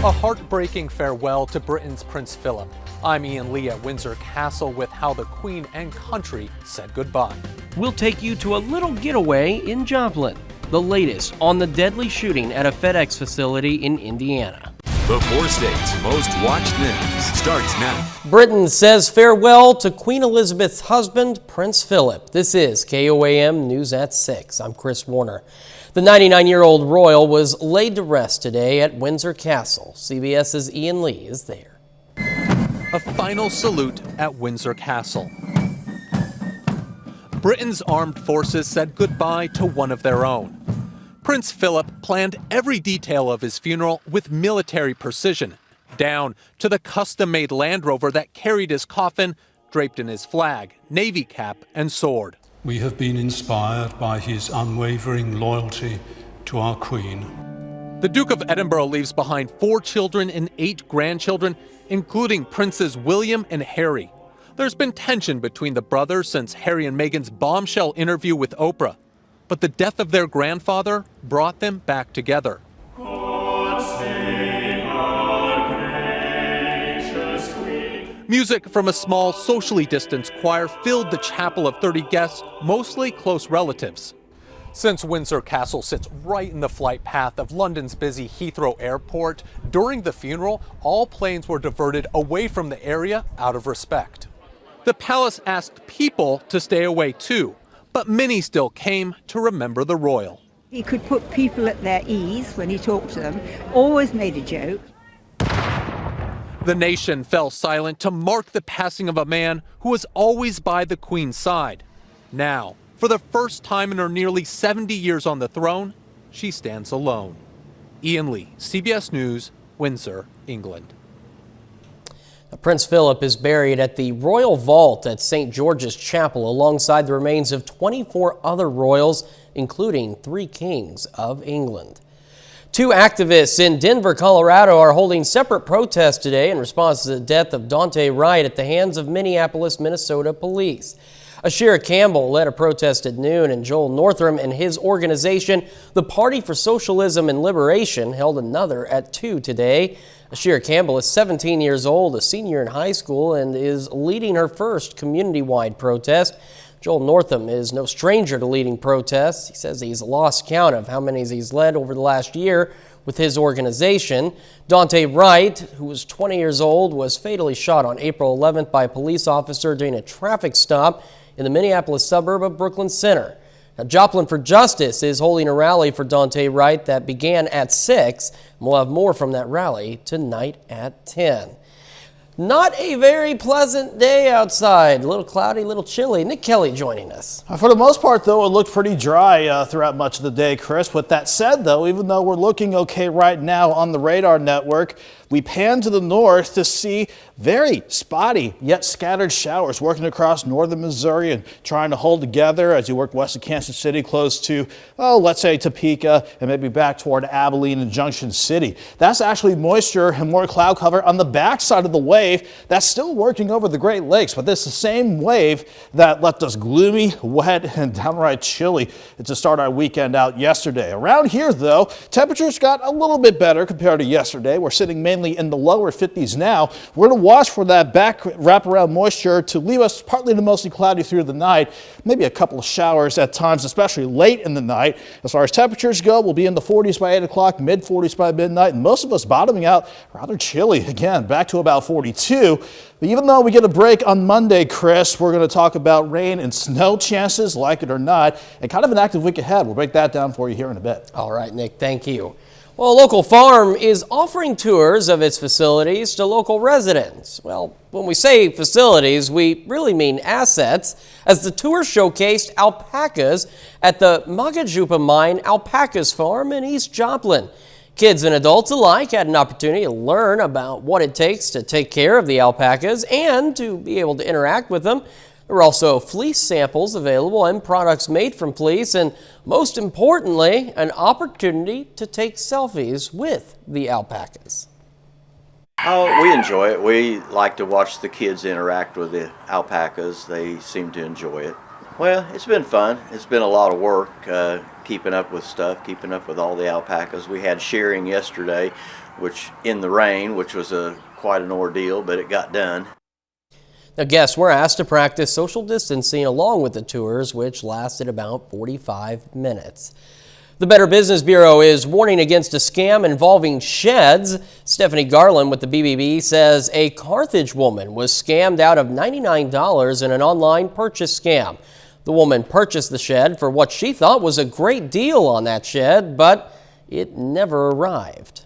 A heartbreaking farewell to Britain's Prince Philip. I'm Ian Lee at Windsor Castle with how the Queen and country said goodbye. We'll take you to a little getaway in Joplin. The latest on the deadly shooting at a FedEx facility in Indiana. The 4 states' most watched news starts now. Britain says farewell to Queen Elizabeth's husband, Prince Philip. This is KOAM News at 6. I'm Chris Warner. The 99-year-old royal was laid to rest today at Windsor Castle. CBS's Ian Lee is there. A final salute at Windsor Castle. Britain's armed forces said goodbye to one of their own. Prince Philip planned every detail of his funeral with military precision, down to the custom-made Land Rover that carried his coffin, draped in his flag, navy cap, and sword. We have been inspired by his unwavering loyalty to our Queen. The Duke of Edinburgh leaves behind 4 children and 8 grandchildren, including Princes William and Harry. There's been tension between the brothers since Harry and Meghan's bombshell interview with Oprah. But the death of their grandfather brought them back together. God save our gracious Queen. Music from a small, socially distanced choir filled the chapel of 30 guests, mostly close relatives. Since Windsor Castle sits right in the flight path of London's busy Heathrow Airport, during the funeral, all planes were diverted away from the area out of respect. The palace asked people to stay away too, but many still came to remember the royal. He could put people at their ease when he talked to them, always made a joke. The nation fell silent to mark the passing of a man who was always by the Queen's side. Now, for the first time in her nearly 70 years on the throne, she stands alone. Ian Lee, CBS News, Windsor, England. Prince Philip is buried at the Royal Vault at St. George's Chapel alongside the remains of 24 other royals, including 3 kings of England. 2 activists in Denver, Colorado are holding separate protests today in response to the death of Daunte Wright at the hands of Minneapolis, Minnesota police. Ashira Campbell led a protest at noon, and Joel Northam and his organization, the Party for Socialism and Liberation, held another at 2 today. Ashira Campbell is 17 years old, a senior in high school, and is leading her first community-wide protest. Joel Northam is no stranger to leading protests. He says he's lost count of how many he's led over the last year with his organization. Daunte Wright, who was 20 years old, was fatally shot on April 11th by a police officer during a traffic stop in the Minneapolis suburb of Brooklyn Center. Now, Joplin for Justice is holding a rally for Daunte Wright that began at 6. We'll have more from that rally tonight at 10. Not a very pleasant day outside. A little cloudy, a little chilly. Nick Kelly joining us. For the most part, though, it looked pretty dry throughout much of the day, Chris. With that said, though, even though we're looking okay right now on the radar network, we pan to the north to see very spotty yet scattered showers working across northern Missouri and trying to hold together as you work west of Kansas City close to, let's say Topeka and maybe back toward Abilene and Junction City. That's actually moisture and more cloud cover on the backside of the wave that's still working over the Great Lakes. But this is the same wave that left us gloomy, wet, and downright chilly to start our weekend out yesterday. Around here, though, temperatures got a little bit better compared to yesterday. We're sitting mainly in the lower 50s now. We're going to watch for that back wraparound moisture to leave us partly to mostly cloudy through the night. Maybe a couple of showers at times, especially late in the night. As far as temperatures go, we'll be in the 40s by 8 o'clock, mid 40s by midnight, and most of us bottoming out rather chilly again, back to about 42. But even though we get a break on Monday, Chris, we're going to talk about rain and snow chances, like it or not, and kind of an active week ahead. We'll break that down for you here in a bit. All right, Nick, thank you. Well, a local farm is offering tours of its facilities to local residents. Well, when we say facilities, we really mean assets, as the tour showcased alpacas at the Magajupa Mine Alpacas Farm in East Joplin. Kids and adults alike had an opportunity to learn about what it takes to take care of the alpacas and to be able to interact with them. There were also fleece samples available and products made from fleece, and most importantly, an opportunity to take selfies with the alpacas. Oh, we enjoy it. We like to watch the kids interact with the alpacas. They seem to enjoy it. Well, it's been fun. It's been a lot of work keeping up with stuff, keeping up with all the alpacas. We had shearing yesterday, which in the rain, which was quite an ordeal, but it got done. Now, guests were asked to practice social distancing along with the tours, which lasted about 45 minutes. The Better Business Bureau is warning against a scam involving sheds. Stephanie Garland with the BBB says a Carthage woman was scammed out of $99 in an online purchase scam. The woman purchased the shed for what she thought was a great deal on that shed, but it never arrived.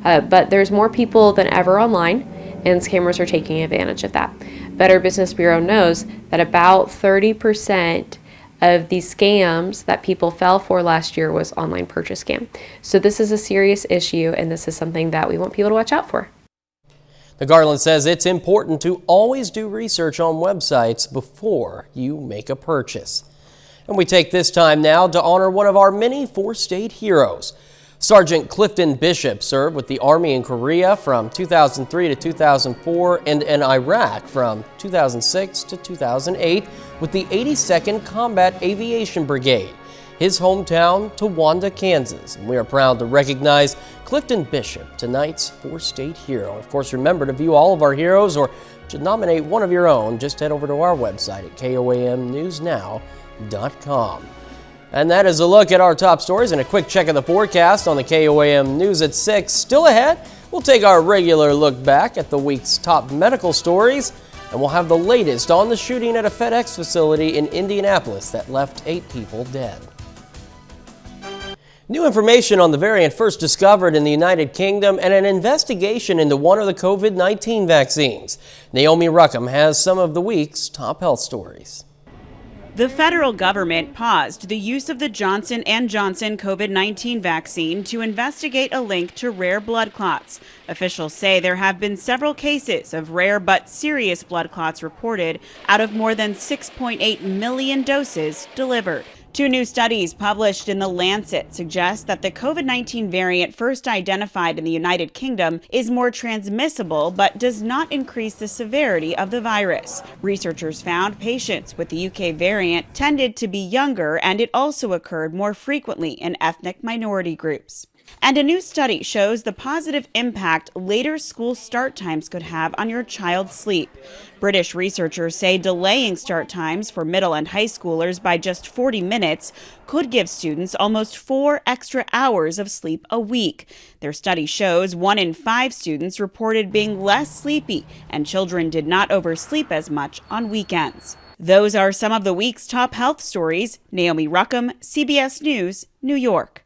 But there's more people than ever online, and scammers are taking advantage of that. Better Business Bureau knows that about 30% of these scams that people fell for last year was online purchase scam. So this is a serious issue, and this is something that we want people to watch out for. The Garland says it's important to always do research on websites before you make a purchase. And we take this time now to honor one of our many four-state heroes. Sergeant Clifton Bishop served with the Army in Korea from 2003 to 2004 and in Iraq from 2006 to 2008 with the 82nd Combat Aviation Brigade. His hometown, Towanda, Kansas. And we are proud to recognize Clifton Bishop, tonight's four-state hero. Of course, remember to view all of our heroes or to nominate one of your own, just head over to our website at KOAMNewsNow.com. And that is a look at our top stories and a quick check of the forecast on the KOAM News at 6. Still ahead, we'll take our regular look back at the week's top medical stories, and we'll have the latest on the shooting at a FedEx facility in Indianapolis that left 8 people dead. New information on the variant first discovered in the United Kingdom and an investigation into one of the COVID-19 vaccines. Naomi Ruckham has some of the week's top health stories. The federal government paused the use of the Johnson & Johnson COVID-19 vaccine to investigate a link to rare blood clots. Officials say there have been several cases of rare but serious blood clots reported out of more than 6.8 million doses delivered. 2 new studies published in The Lancet suggest that the COVID-19 variant first identified in the United Kingdom is more transmissible but does not increase the severity of the virus. Researchers found patients with the UK variant tended to be younger, and it also occurred more frequently in ethnic minority groups. And a new study shows the positive impact later school start times could have on your child's sleep. British researchers say delaying start times for middle and high schoolers by just 40 minutes could give students almost 4 extra hours of sleep a week. Their study shows 1 in 5 students reported being less sleepy, and children did not oversleep as much on weekends. Those are some of the week's top health stories. Naomi Ruckham, CBS News, New York.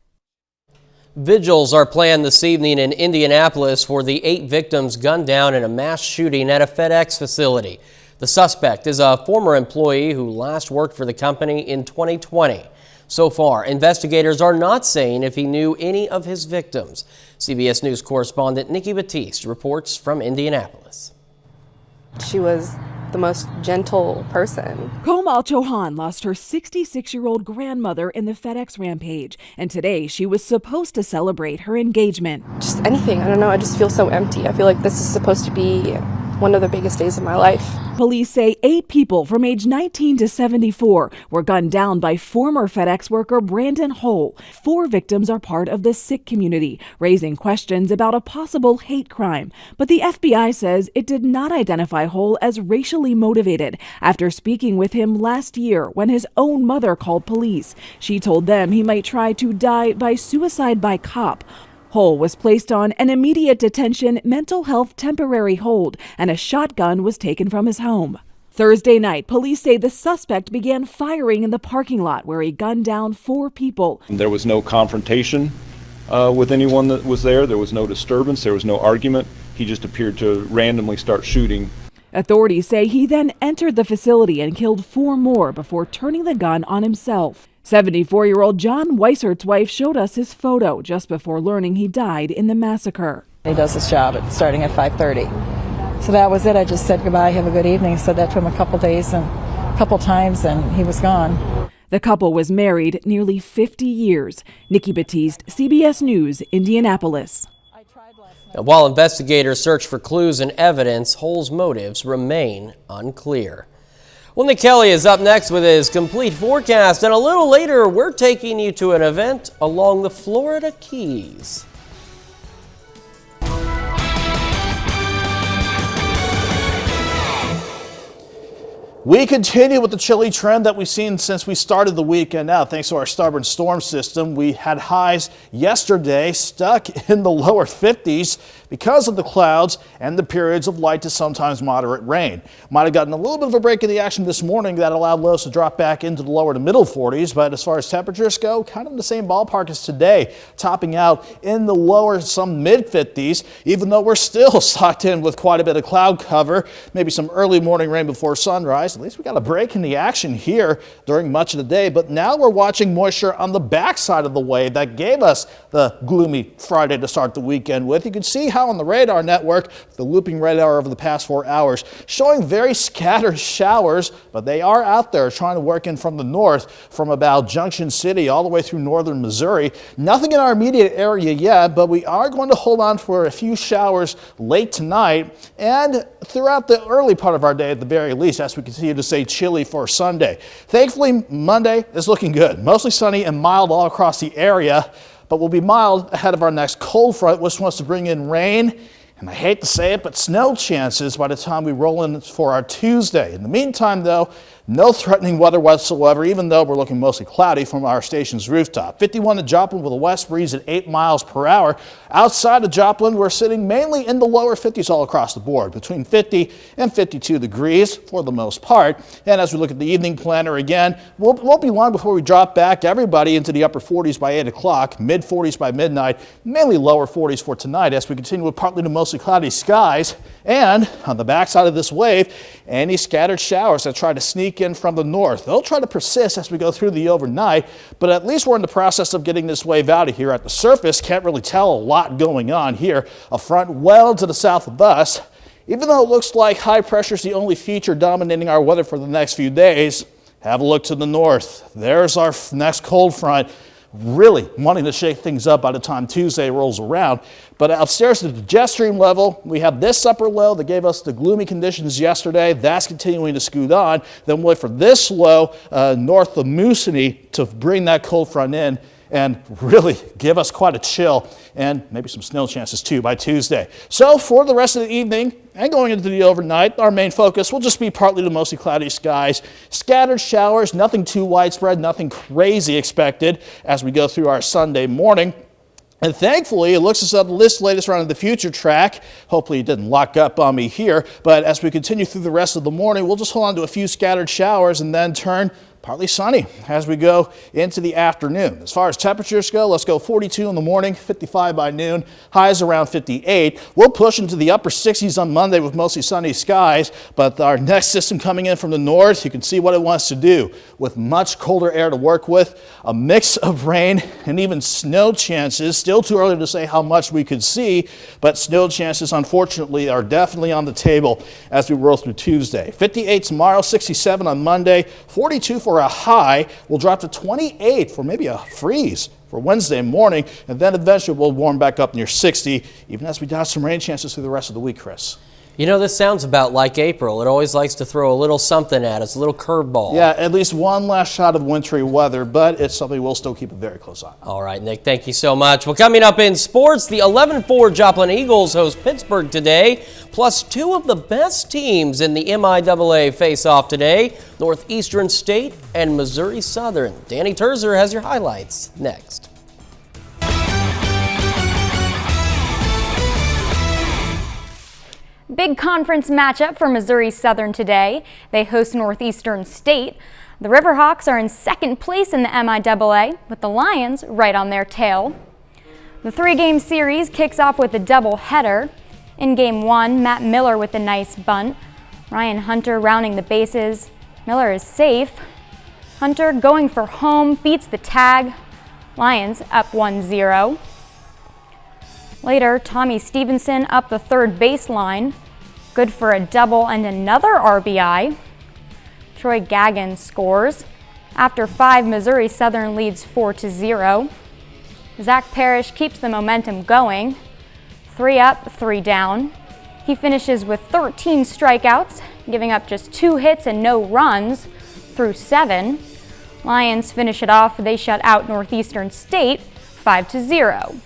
Vigils are planned this evening in Indianapolis for the 8 victims gunned down in a mass shooting at a FedEx facility. The suspect is a former employee who last worked for the company in 2020. So far, investigators are not saying if he knew any of his victims. CBS News correspondent Nikki Batiste reports from Indianapolis. She was the most gentle person. Komal Chauhan lost her 66-year-old grandmother in the FedEx rampage, and today she was supposed to celebrate her engagement. Just anything, I don't know, I just feel so empty. I feel like this is supposed to be one of the biggest days of my life. Police say 8 people from age 19 to 74 were gunned down by former FedEx worker Brandon Hull. 4 victims are part of the Sikh community, raising questions about a possible hate crime. But the FBI says it did not identify Hull as racially motivated after speaking with him last year when his own mother called police. She told them he might try to die by suicide by cop. Hull was placed on an immediate detention mental health temporary hold, and a shotgun was taken from his home. Thursday night, police say the suspect began firing in the parking lot where he gunned down 4 people. There was no confrontation with anyone that was there. There was no disturbance. There was no argument. He just appeared to randomly start shooting. Authorities say he then entered the facility and killed 4 more before turning the gun on himself. 74-year-old John Weisert's wife showed us his photo just before learning he died in the massacre. He does his job starting at 5:30. So that was it. I just said goodbye, have a good evening. Said that to him a couple times, and he was gone. The couple was married nearly 50 years. Nikki Batiste, CBS News, Indianapolis. Now, while investigators search for clues and evidence, Hull's motives remain unclear. Well, Nick Kelly is up next with his complete forecast, and a little later, we're taking you to an event along the Florida Keys. We continue with the chilly trend that we've seen since we started the weekend out. Thanks to our stubborn storm system, we had highs yesterday stuck in the lower 50s because of the clouds and the periods of light to sometimes moderate rain. Might have gotten a little bit of a break in the action this morning that allowed lows to drop back into the lower to middle 40s, but as far as temperatures go, kind of in the same ballpark as today, topping out in the lower, some mid 50s, even though we're still socked in with quite a bit of cloud cover, maybe some early morning rain before sunrise. At least we got a break in the action here during much of the day, but now we're watching moisture on the backside of the wave that gave us the gloomy Friday to start the weekend with. You can see how on the radar network, the looping radar over the past 4 hours, showing very scattered showers, but they are out there trying to work in from the north, from about Junction City all the way through northern Missouri. Nothing in our immediate area yet, but we are going to hold on for a few showers late tonight and throughout the early part of our day at the very least, as we continue to stay chilly for Sunday. Thankfully, Monday is looking good. Mostly sunny and mild all across the area, but we'll be mild ahead of our next cold front, which wants to bring in rain, and I hate to say it, but snow chances by the time we roll in for our Tuesday. In the meantime, though, no threatening weather whatsoever, even though we're looking mostly cloudy from our station's rooftop. 51 at Joplin with a west breeze at 8 miles per hour. Outside of Joplin, we're sitting mainly in the lower 50s all across the board, between 50 and 52 degrees for the most part. And as we look at the evening planner again, won't be long before we drop back everybody into the upper 40s by 8 o'clock, mid 40s by midnight, mainly lower 40s for tonight as we continue with partly to mostly cloudy skies. And on the backside of this wave, any scattered showers that try to sneak in from the north. They'll try to persist as we go through the overnight, but at least we're in the process of getting this wave out of here. At the surface, can't really tell a lot going on here. A front well to the south of us. Even though it looks like high pressure is the only feature dominating our weather for the next few days, have a look to the north. There's our next cold front, really wanting to shake things up by the time Tuesday rolls around. But upstairs at the jet stream level, we have this upper low that gave us the gloomy conditions yesterday. That's continuing to scoot on. Then we'll wait for this low north of Moosonee to bring that cold front in and really give us quite a chill and maybe some snow chances too by Tuesday. So for the rest of the evening and going into the overnight, our main focus will just be partly to mostly cloudy skies, scattered showers, nothing too widespread, nothing crazy expected as we go through our Sunday morning. And thankfully, it looks as though this latest round of the future track, hopefully it didn't lock up on me here, but as we continue through the rest of the morning, we'll just hold on to a few scattered showers and then turn partly sunny as we go into the afternoon. As far as temperatures go, let's go 42 in the morning, 55 by noon, highs around 58. We'll push into the upper 60s on Monday with mostly sunny skies, but our next system coming in from the north, you can see what it wants to do with much colder air to work with, a mix of rain and even snow chances. Still too early to say how much we could see, but snow chances unfortunately are definitely on the table as we roll through Tuesday. 58 tomorrow, 67 on Monday, 42 for a high. Will drop to 28 for maybe a freeze for Wednesday morning, and then eventually we'll warm back up near 60, even as we dodge some rain chances through the rest of the week, Chris. You know, this sounds about like April. It always likes to throw a little something at us, a little curveball. Yeah, at least one last shot of wintry weather, but it's something we'll still keep a very close eye on. All right, Nick, thank you so much. Well, coming up in sports, the 11-4 Joplin Eagles host Pittsburgh today, plus two of the best teams in the MIAA face off today, Northeastern State and Missouri Southern. Danny Terzer has your highlights next. Big conference matchup for Missouri Southern today. They host Northeastern State. The Riverhawks are in second place in the MIAA, with the Lions right on their tail. The three-game series kicks off with a doubleheader. In Game 1, Matt Miller with a nice bunt. Ryan Hunter rounding the bases. Miller is safe. Hunter going for home, beats the tag. Lions up 1-0. Later, Tommy Stevenson up the third baseline. Good for a double and another RBI. Troy Gagnon scores. After 5, Missouri Southern leads 4-0. Zach Parrish keeps the momentum going. 3 up, 3 down. He finishes with 13 strikeouts. giving up just 2 hits and no runs through 7. Lions finish it off. They shut out Northeastern State 5-0.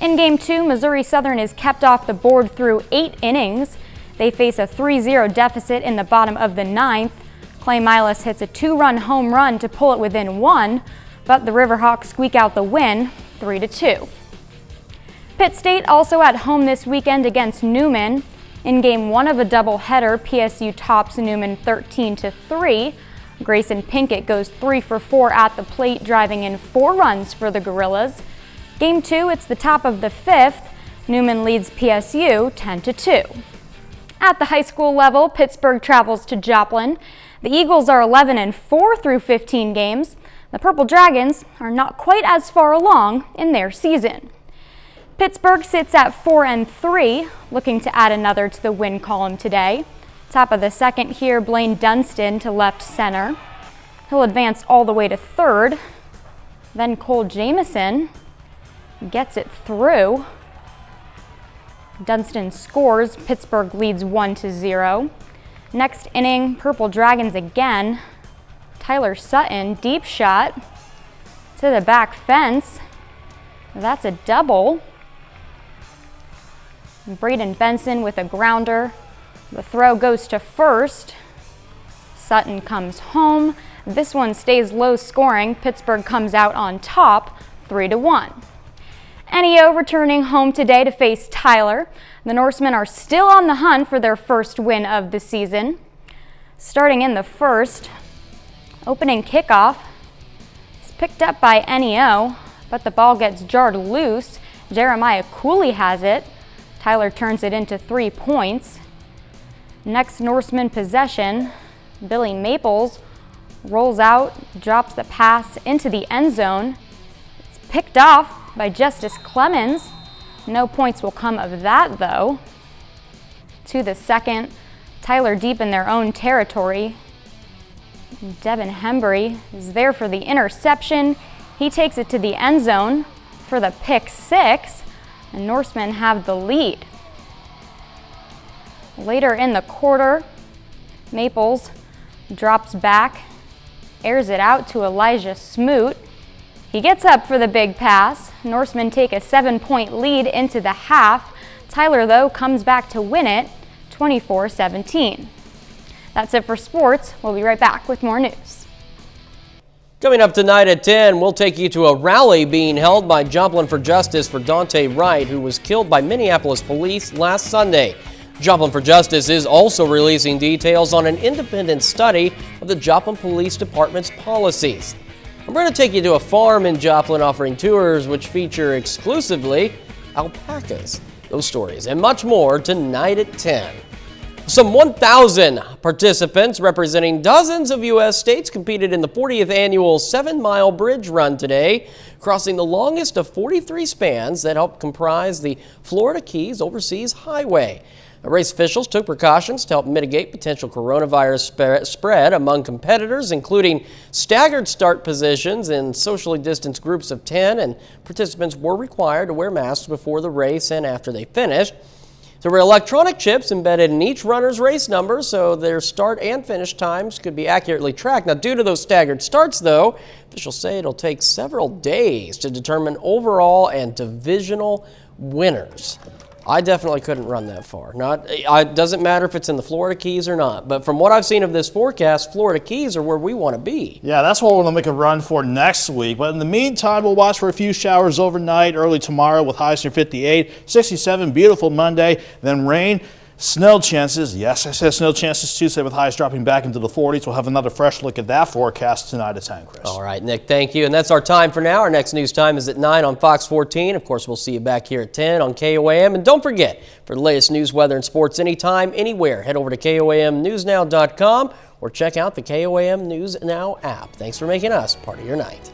In Game 2, Missouri Southern is kept off the board through 8 innings. They face a 3-0 deficit in the bottom of the 9th. Clay Milas hits a 2-run home run to pull it within 1, but the Riverhawks squeak out the win 3-2. Pitt State also at home this weekend against Newman. In Game 1 of a doubleheader, PSU tops Newman 13-3. Grayson Pinkett goes 3 for 4 at the plate, driving in 4 runs for the Gorillas. Game 2, it's the top of the 5th. Newman leads PSU 10-2. At the high school level, Pittsburgh travels to Joplin. The Eagles are 11-4 through 15 games. The Purple Dragons are not quite as far along in their season. Pittsburgh sits at 4-3, looking to add another to the win column today. Top of the second here, Blaine Dunstan to left center. He'll advance all the way to third. Then Cole Jamison gets it through. Dunstan scores. Pittsburgh leads 1-0. Next inning, Purple Dragons again. Tyler Sutton, deep shot to the back fence. That's a double. Braden Benson with a grounder. The throw goes to first. Sutton comes home. This one stays low scoring. Pittsburgh comes out on top, 3-1. NEO returning home today to face Tyler. The Norsemen are still on the hunt for their first win of the season. Starting in the first, opening kickoff is picked up by NEO, but the ball gets jarred loose. Jeremiah Cooley has it. Tyler turns it into 3 points. Next Norseman possession, Billy Maples rolls out, drops the pass into the end zone. It's picked off by Justice Clemens. No points will come of that though. To the second, Tyler deep in their own territory. Devin Hembry is there for the interception. He takes it to the end zone for the pick 6. The Norsemen have the lead. Later in the quarter, Maples drops back, airs it out to Elijah Smoot. He gets up for the big pass. Norsemen take a 7-point lead into the half. Tyler, though, comes back to win it 24-17. That's it for sports. We'll be right back with more news. Coming up tonight at 10, we'll take you to a rally being held by Joplin for Justice for Dante Wright, who was killed by Minneapolis police last Sunday. Joplin for Justice is also releasing details on an independent study of the Joplin Police Department's policies. We're going to take you to a farm in Joplin offering tours which feature exclusively alpacas. Those stories and much more tonight at 10. Some 1,000 participants representing dozens of U.S. states competed in the 40th annual 7-mile bridge run today, crossing the longest of 43 spans that help comprise the Florida Keys Overseas Highway. Race officials took precautions to help mitigate potential coronavirus spread among competitors, including staggered start positions in socially distanced groups of 10, and participants were required to wear masks before the race and after they finished. There were electronic chips embedded in each runner's race number so their start and finish times could be accurately tracked. Now, due to those staggered starts, though, officials say it'll take several days to determine overall and divisional winners. I definitely couldn't run that far. It doesn't matter if it's in the Florida Keys or not, but from what I've seen of this forecast, Florida Keys are where we want to be. Yeah, that's what we're going to make a run for next week. But in the meantime, we'll watch for a few showers overnight, early tomorrow with highs near 58, 67, beautiful Monday, then rain. Snow chances, yes, I said snow chances Tuesday with highs dropping back into the 40s. We'll have another fresh look at that forecast tonight at 10, Chris. All right, Nick, thank you. And that's our time for now. Our next news time is at 9 on Fox 14. Of course, we'll see you back here at 10 on KOAM. And don't forget, for the latest news, weather, and sports anytime, anywhere, head over to KOAMNewsNow.com or check out the KOAM News Now app. Thanks for making us part of your night.